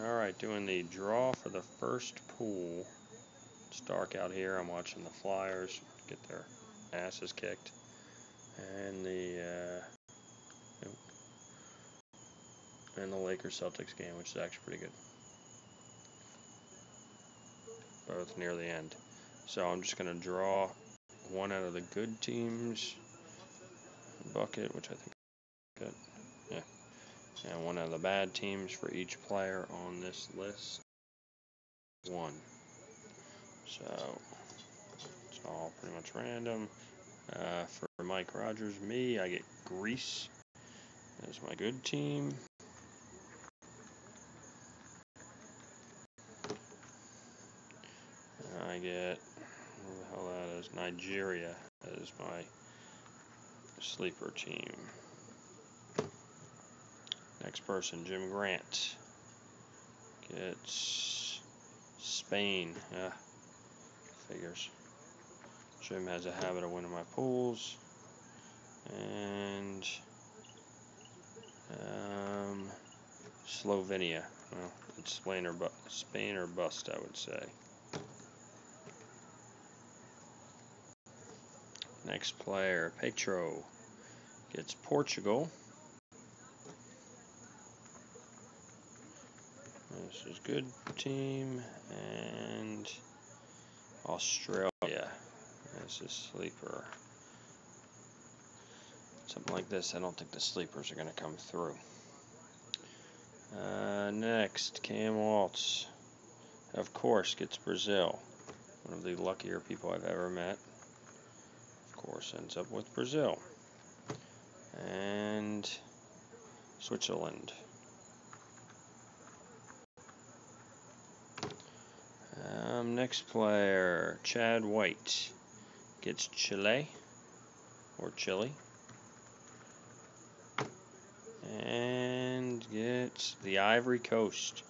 Alright, doing the draw for the first pool. It's dark out here. I'm watching the Flyers get their asses kicked. And the Lakers-Celtics game, which is actually pretty good. Both near the end. So I'm just going to draw one out of the good teams bucket, which I think is good. Yeah. And one out of the bad teams for each player on this list. One. So it's all pretty much random. For Mike Rogers, I get Greece as my good team. I get, what the hell that is, Nigeria as my sleeper team. Next person, Jim Grant, gets Spain. Figures. Jim has a habit of winning my pools. And Slovenia. Well, it's Spain or bust, I would say. Next player, Petro, gets Portugal. This is good team. And Australia. This is sleeper. Something like this, I don't think the sleepers are going to come through. Next, Cam Waltz, of course, gets Brazil. One of the luckier people I've ever met. Of course, ends up with Brazil. And Switzerland. Next player, Chad White, gets Chile, or Chile. And gets the Ivory Coast.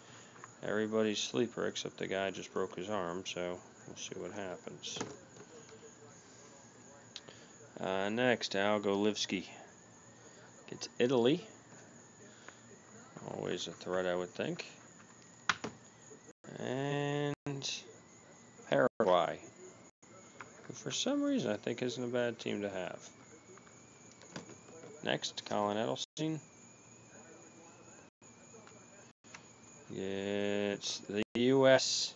Everybody's sleeper except the guy just broke his arm, so we'll see what happens. Next, Al Golivsky gets Italy. Always a threat, I would think. And Paraguay, who for some reason I think isn't a bad team to have. Next, Colin Edelstein gets the U.S.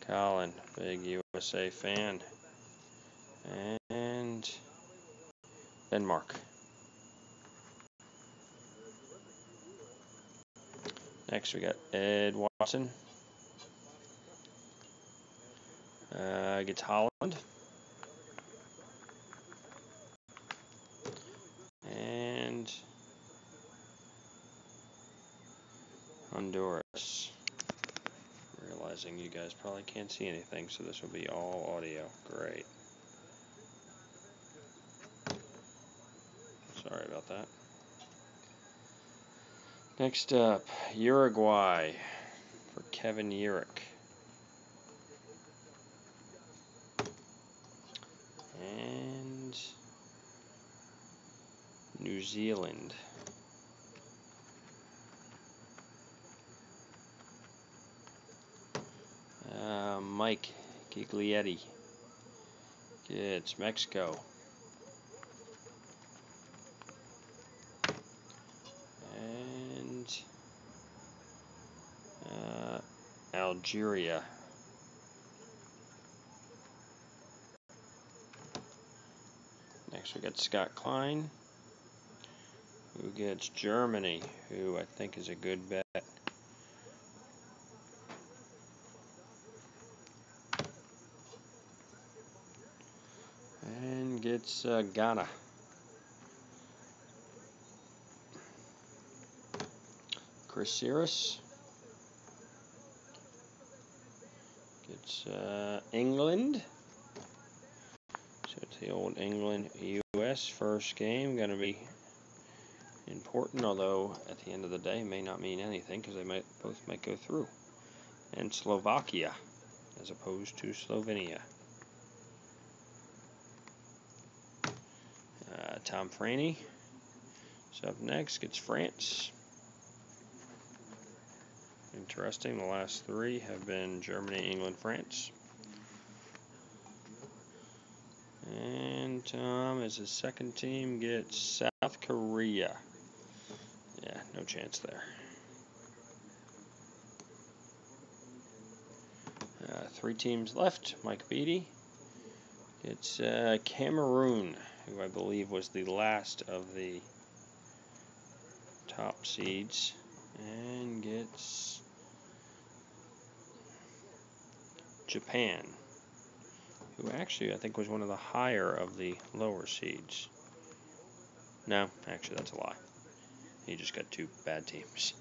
Colin, big USA fan. And Denmark. Next, we got Ed Watson. Gets Holland. And Honduras. Realizing you guys probably can't see anything, so this will be all audio. Great. Sorry about that. Next up, Uruguay for Kevin Urich. And New Zealand. Mike Giglietti gets Mexico. And Algeria. Next we got Scott Klein, who gets Germany, who I think is a good bet. And gets Ghana. Chris Siris gets England. So it's the old England-US first game. Going to be important, although at the end of the day may not mean anything because they both might go through. And Slovakia as opposed to Slovenia. Tom Franey is up next, gets France. And Interesting. The last 3 have been Germany, England, France. And Tom, as his second team, gets South Korea. Yeah, no chance there. 3 teams left. Mike Beattie gets Cameroon, who I believe was the last of the top seeds, and gets Japan, who actually I think was one of the higher of the lower seeds. No, actually that's a lie. He just got 2 bad teams.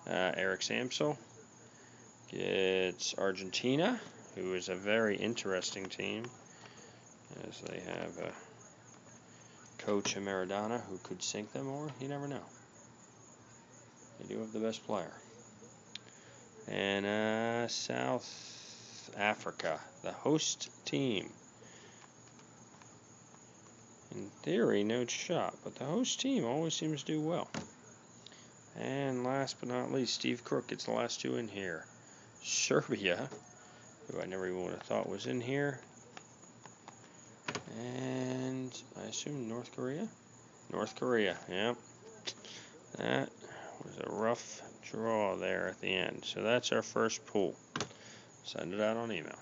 Eric Samsel gets Argentina, who is a very interesting team, as they have Coach Maradona, who could sink them, or you never know. They do have the best player. And South Africa, the host team. In theory, no shot, but the host team always seems to do well. And last but not least, Steve Crook gets the last 2 in here. Serbia, who I never even would have thought was in here. And I assume North Korea? North Korea, yep. That was a rough draw there at the end. So that's our first pool. Send it out on email.